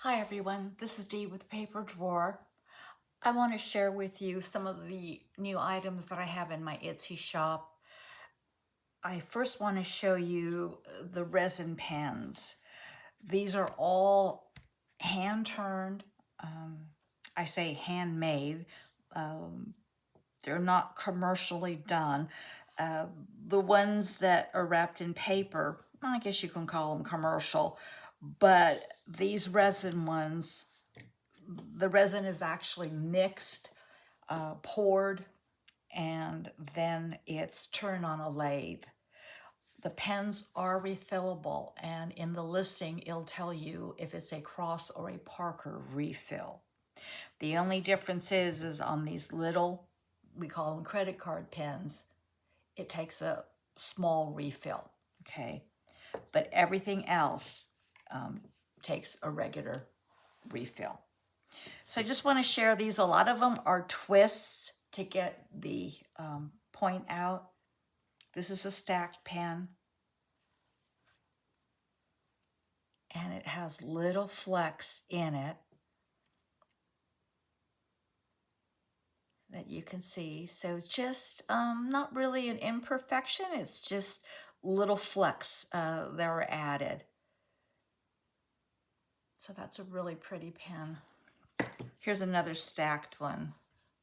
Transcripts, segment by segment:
Hi everyone, this is Dee with Paper Drawer. I want to share with you some of the new items that I have in my Etsy shop. I first want to show you the resin pens. These are all hand-turned. I say handmade. They're not commercially done. The ones that are wrapped in paper, I guess you can call them commercial, but these resin ones, the resin is actually mixed, poured, and then it's turned on a lathe. The pens are refillable, and in the listing, it'll tell you if it's a Cross or a Parker refill. The only difference is on these little, we call them credit card pens, it takes a small refill, okay? But everything else takes a regular refill. So I just want to share these. A lot of them are twists to get the point out. This is a stacked pen. And it has little flecks in it that you can see. So just not really an imperfection. It's just little flecks that were added. So that's a really pretty pen. Here's another stacked one.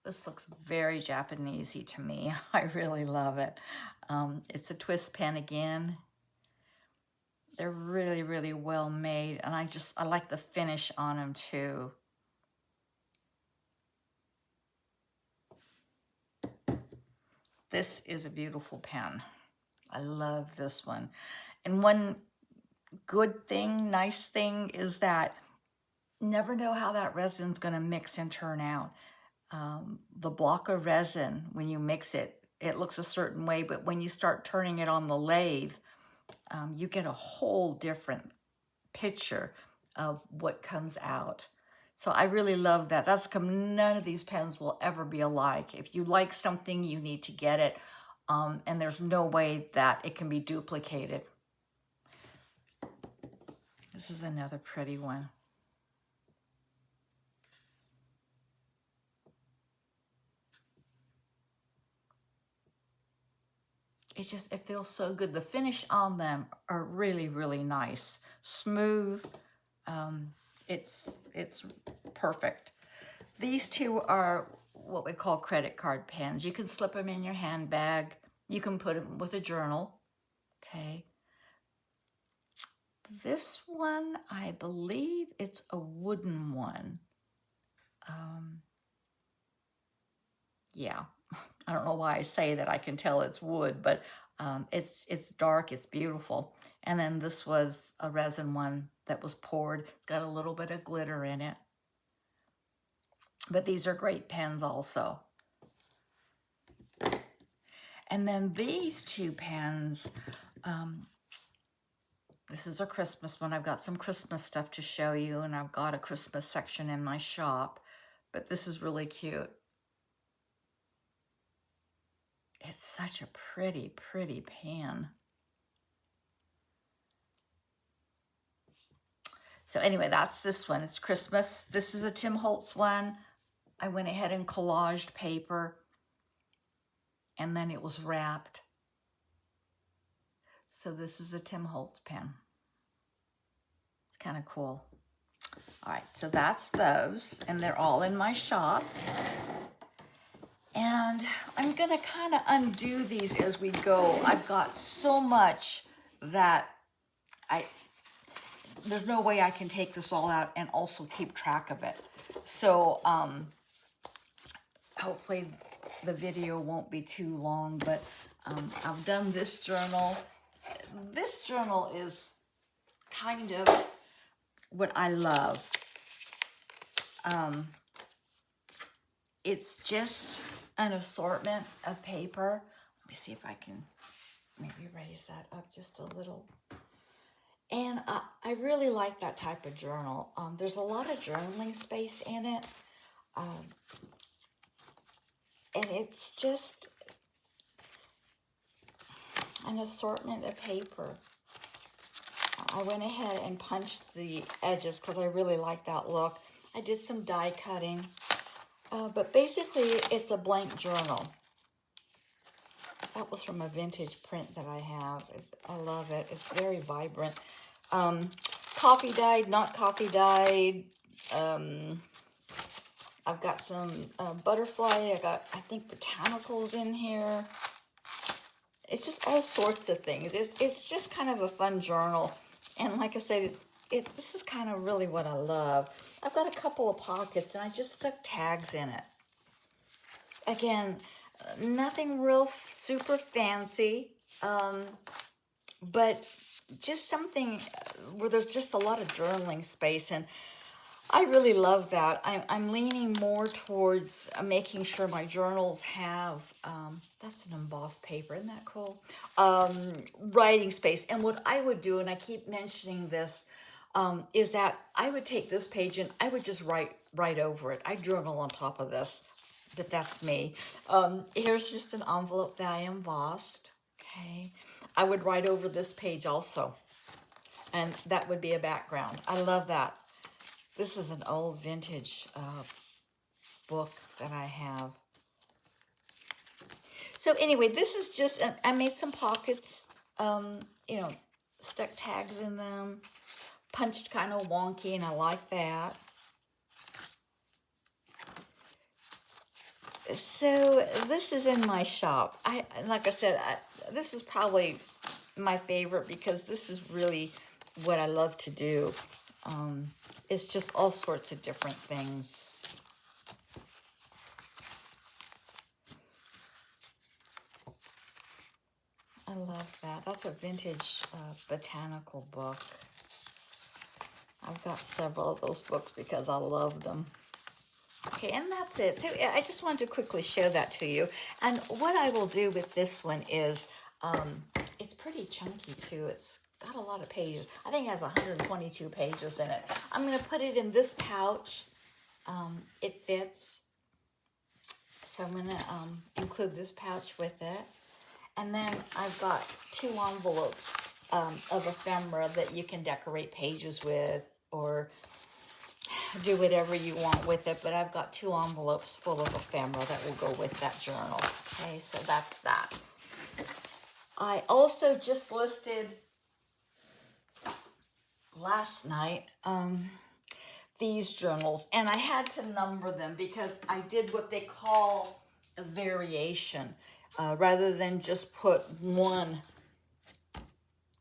This looks very Japanesey to me. I really love it. It's a twist pen again. They're really, really well made, and I like the finish on them too. This is a beautiful pen. I love this one. And one good thing, nice thing is that you never know how that resin's gonna mix and turn out. The block of resin, when you mix it, it looks a certain way, but when you start turning it on the lathe, you get a whole different picture of what comes out. So I really love that. That's come, none of these pens will ever be alike. If you like something, you need to get it. And there's no way that it can be duplicated. This is another pretty one. It feels so good. The finish on them are really, really nice. Smooth. It's perfect. These two are what we call credit card pens. You can slip them in your handbag. You can put them with a journal, okay? This one, I believe it's a wooden one. Yeah, I don't know why I say that. I can tell it's wood, but it's dark, it's beautiful. And then this was a resin one that was poured. It's got a little bit of glitter in it. But these are great pens also. And then these two pens, this is a Christmas one. I've got some Christmas stuff to show you, and I've got a Christmas section in my shop, but this is really cute. It's such a pretty, pretty pen. So anyway, that's this one. It's Christmas. This is a Tim Holtz one. I went ahead and collaged paper, and then it was wrapped. So this is a Tim Holtz pen. It's kind of cool. All right, so that's those, and they're all in my shop. And I'm gonna kind of undo these as we go. I've got so much that there's no way I can take this all out and also keep track of it. So hopefully the video won't be too long, but I've done this journal. This journal is kind of what I love. It's just an assortment of paper. Let me see if I can maybe raise that up just a little. And I really like that type of journal. There's a lot of journaling space in it. And it's just an assortment of paper. I went ahead and punched the edges because I really like that look. I did some die cutting, but basically it's a blank journal. That was from a vintage print that I have. I love it. It's very vibrant. Coffee dyed, not coffee dyed. I've got some butterfly. I got, I think, botanicals in here. It's just all sorts of things. It's just kind of a fun journal. And like I said, this is kind of really what I love. I've got a couple of pockets and I just stuck tags in it. Again, nothing real super fancy, but just something where there's just a lot of journaling space. And I really love that. I'm leaning more towards making sure my journals have, that's an embossed paper, isn't that cool? Writing space. And what I would do, and I keep mentioning this, is that I would take this page and I would just write over it. I journal on top of this, that's me. Here's just an envelope that I embossed, okay? I would write over this page also, and that would be a background. I love that. This is an old vintage book that I have. So anyway, this is just, I made some pockets, you know, stuck tags in them, punched kind of wonky, and I like that. So this is in my shop. Like I said, this is probably my favorite because this is really what I love to do. It's just all sorts of different things. I love that. That's a vintage botanical book. I've got several of those books because I love them. Okay, and that's it. So I just wanted to quickly show that to you. And what I will do with this one is, it's pretty chunky too. It's got a lot of pages. I think it has 122 pages in it. I'm going to put it in this pouch. It fits. So I'm going to include this pouch with it. And then I've got 2 envelopes of ephemera that you can decorate pages with or do whatever you want with it. But I've got 2 envelopes full of ephemera that will go with that journal. Okay, so that's that. I also just listed last night these journals, and I had to number them because I did what they call a variation. Rather than just put one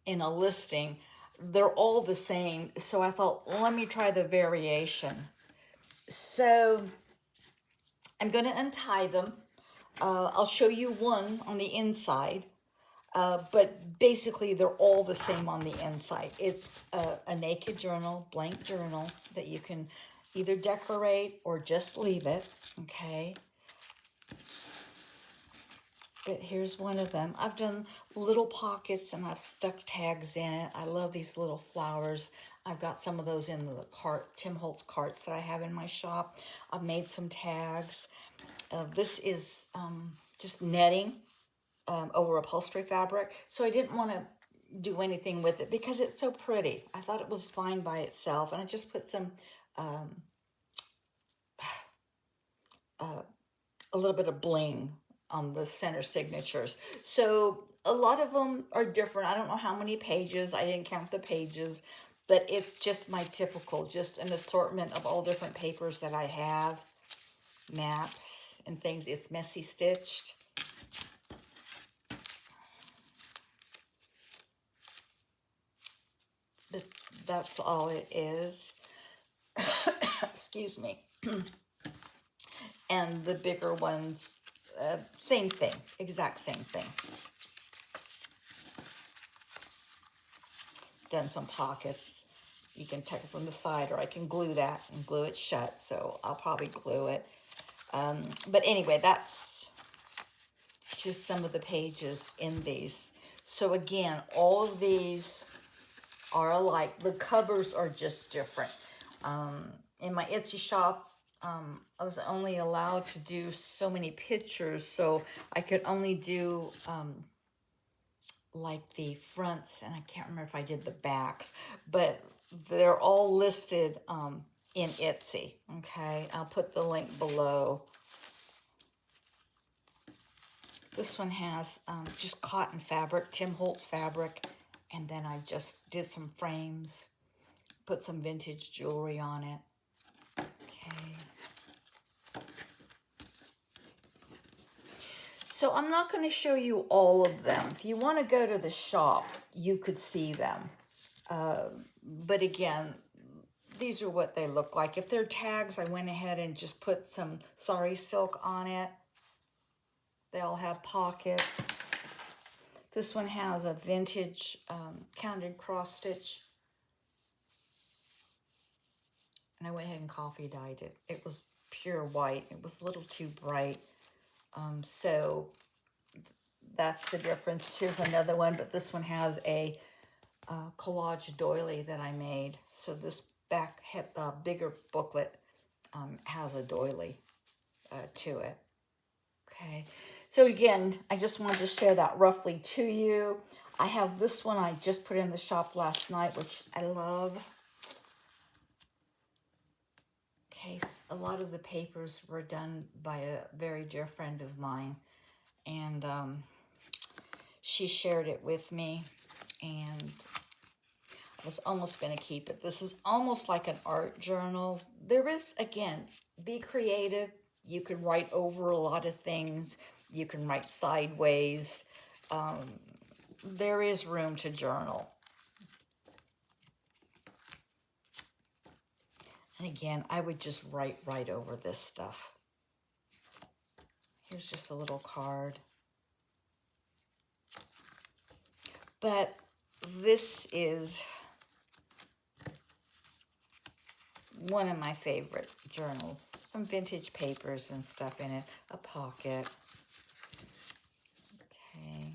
in a listing, they're all the same. So I thought, let me try the variation. So I'm going to untie them. I'll show you one on the inside, but basically they're all the same on the inside. It's a naked journal, blank journal that you can either decorate or just leave it, okay? But here's one of them. I've done little pockets and I've stuck tags in it. I love these little flowers. I've got some of those in the cart, Tim Holtz carts that I have in my shop. I've made some tags. This is just netting over upholstery fabric. So I didn't want to do anything with it because it's so pretty. I thought it was fine by itself. And I just put some, a little bit of bling on the center signatures. So a lot of them are different. I don't know how many pages. I didn't count the pages, but it's just my typical, just an assortment of all different papers that I have, maps and things. It's messy stitched. But that's all it is. Excuse me. And the bigger ones, same thing, exact same thing. Done some pockets. You can tuck it from the side, or I can glue that and glue it shut, so I'll probably glue it. But anyway, that's just some of the pages in these. So again, all of these are alike. The covers are just different. In my Etsy shop, I was only allowed to do so many pictures, so I could only do like the fronts, and I can't remember if I did the backs, but they're all listed in Etsy. Okay, I'll put the link below. This one has just cotton fabric, Tim Holtz fabric, and then I just did some frames, put some vintage jewelry on it. Okay. So I'm not going to show you all of them. If you want to go to the shop, you could see them. But again, these are what they look like. If they're tags, I went ahead and just put some sari silk on it. They all have pockets. This one has a vintage counted cross stitch. And I went ahead and coffee dyed it. It was pure white. It was a little too bright. So that's the difference. Here's another one, but this one has a collage doily that I made. So this back bigger booklet has a doily to it. Okay, so again, I just wanted to share that roughly to you. I have this one I just put in the shop last night, which I love. Okay, a lot of the papers were done by a very dear friend of mine, and she shared it with me, and I was almost going to keep it. This is almost like an art journal. There is, again, be creative. You can write over a lot of things. You can write sideways. There is room to journal. And again, I would just write right over this stuff. Here's just a little card. But this is one of my favorite journals. Some vintage papers and stuff in it. A pocket. Okay.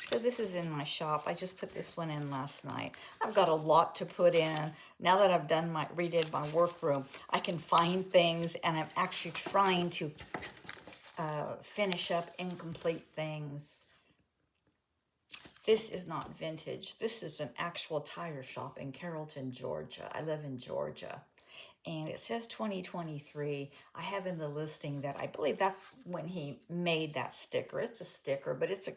So this is in my shop. I just put this one in last night. I've got a lot to put in. Now that I've done redid my workroom, I can find things, and I'm actually trying to finish up incomplete things. This is not vintage. This is an actual tire shop in Carrollton, Georgia. I live in Georgia. And it says 2023. I have in the listing that I believe that's when he made that sticker. It's a sticker, but it's a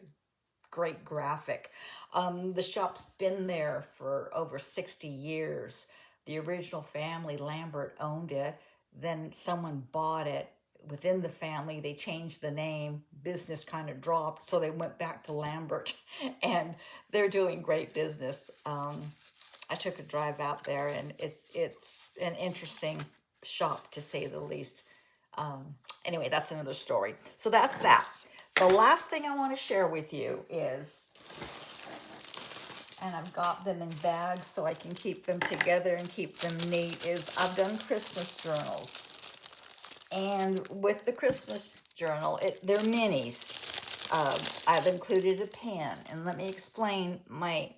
great graphic. The shop's been there for over 60 years. The original family, Lambert, owned it. Then someone bought it. Within the family, they changed the name. Business kind of dropped, so they went back to Lambert, and they're doing great business. I took a drive out there, and it's an interesting shop, to say the least. Anyway, that's another story. So that's that. The last thing I want to share with you is, and I've got them in bags so I can keep them together and keep them neat, is I've done Christmas journals. And with the Christmas journal, they're minis. I've included a pen, and let me explain my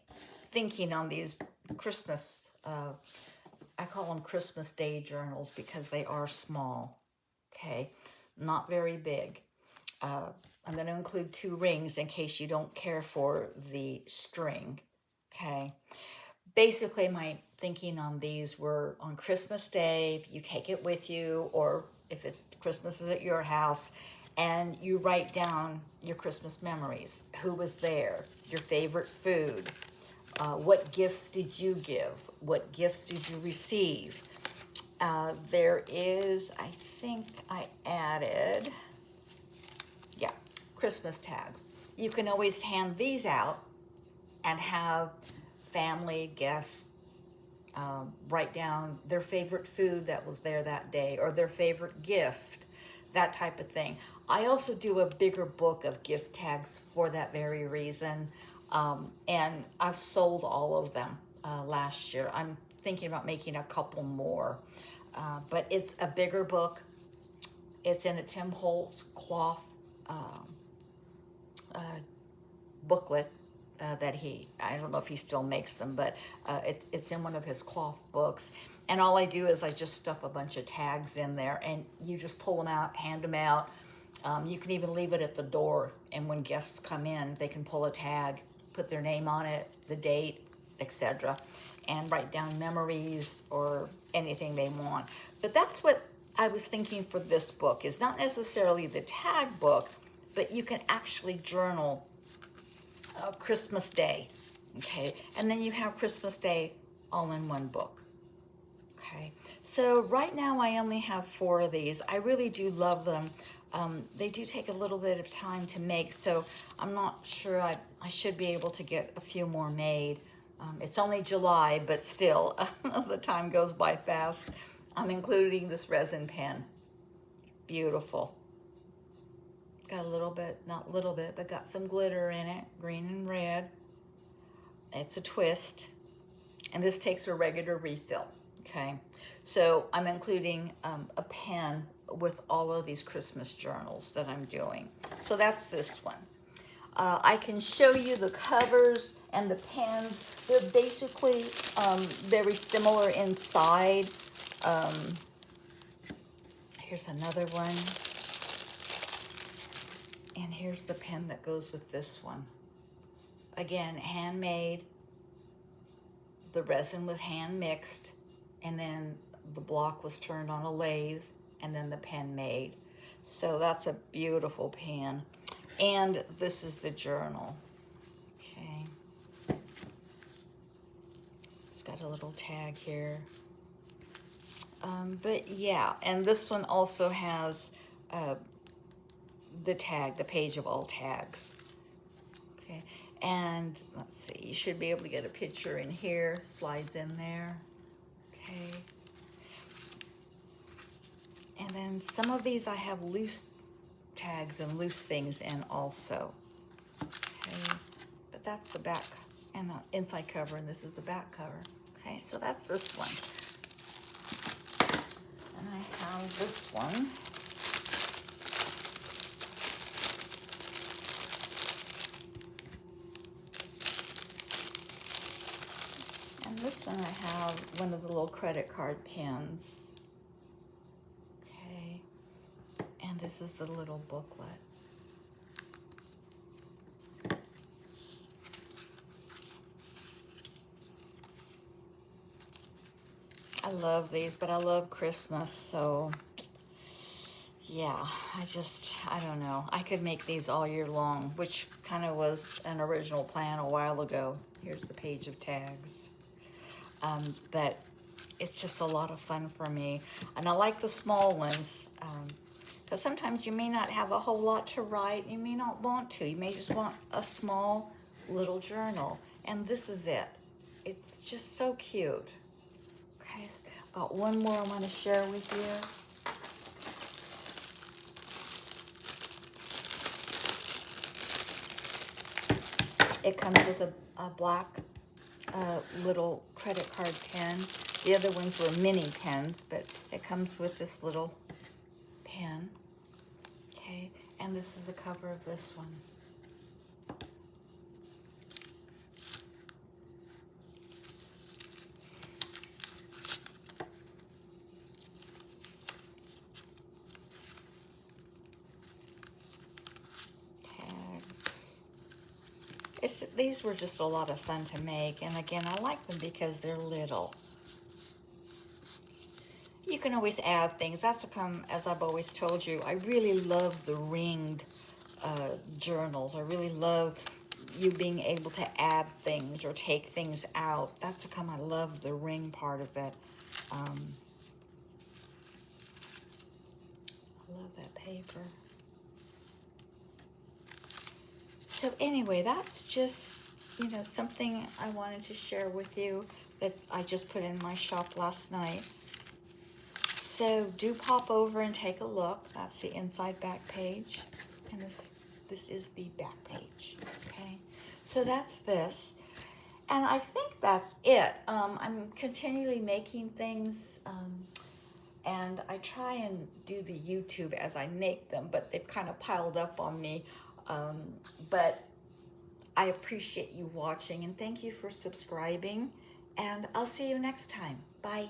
thinking on these Christmas, I call them Christmas Day journals because they are small, okay, not very big. I'm going to include 2 rings in case you don't care for the string, okay? Basically, my thinking on these were on Christmas Day, you take it with you, or if Christmas is at your house, and you write down your Christmas memories. Who was there? Your favorite food? What gifts did you give? What gifts did you receive? There is, I think I added, yeah, Christmas tags. You can always hand these out and have family, guests, write down their favorite food that was there that day, or their favorite gift, that type of thing. I also do a bigger book of gift tags for that very reason, and I've sold all of them last year. I'm thinking about making a couple more, but it's a bigger book. It's in a Tim Holtz cloth booklet. that I don't know if he still makes them, but it's in one of his cloth books. And all I do is I just stuff a bunch of tags in there, and you just pull them out, hand them out. You can even leave it at the door, and when guests come in, they can pull a tag, put their name on it, the date, etc., and write down memories or anything they want. But that's what I was thinking for this book, is not necessarily the tag book, but you can actually journal Christmas Day, okay? And then you have Christmas Day all in one book, okay? So right now I only have 4 of these. I really do love them. They do take a little bit of time to make, so I'm not sure I should be able to get a few more made. It's only July, but still, the time goes by fast. I'm including this resin pen. Beautiful. Got a little bit, not a little bit, but got some glitter in it, green and red. It's a twist. And this takes a regular refill, okay? So I'm including a pen with all of these Christmas journals that I'm doing. So that's this one. I can show you the covers and the pens. They're basically very similar inside. Here's another one. And here's the pen that goes with this one. Again, handmade. The resin was hand mixed, and then the block was turned on a lathe, and then the pen made. So that's a beautiful pen. And this is the journal. Okay. It's got a little tag here. But yeah, and this one also has the tag, the page of all tags. Okay, and let's see, you should be able to get a picture in here, slides in there. Okay. And then some of these I have loose tags and loose things in also. Okay, but that's the back and the inside cover, and this is the back cover. Okay, so that's this one. And I have this one. And this one I have one of the little credit card pens. Okay. And this is the little booklet. I love these, but I love Christmas, so yeah, I don't know. I could make these all year long, which kind of was an original plan a while ago. Here's the page of tags. But it's just a lot of fun for me. And I like the small ones, because sometimes you may not have a whole lot to write. You may not want to. You may just want a small little journal. And this is it. It's just so cute. Okay, got one more I want to share with you. It comes with a black little credit card pen. The other ones were mini pens, but it comes with this little pen. Okay, and this is the cover of this one. These were just a lot of fun to make, and again, I like them because they're little. You can always add things. That's as I've always told you, I really love the ringed journals. I really love you being able to add things or take things out. That's I love the ring part of it. I love that paper. So anyway, that's just, something I wanted to share with you that I just put in my shop last night. So do pop over and take a look. That's the inside back page. And this is the back page, okay? So that's this. And I think that's it. I'm continually making things, and I try and do the YouTube as I make them, but they've kind of piled up on me. But I appreciate you watching and thank you for subscribing. And I'll see you next time. Bye.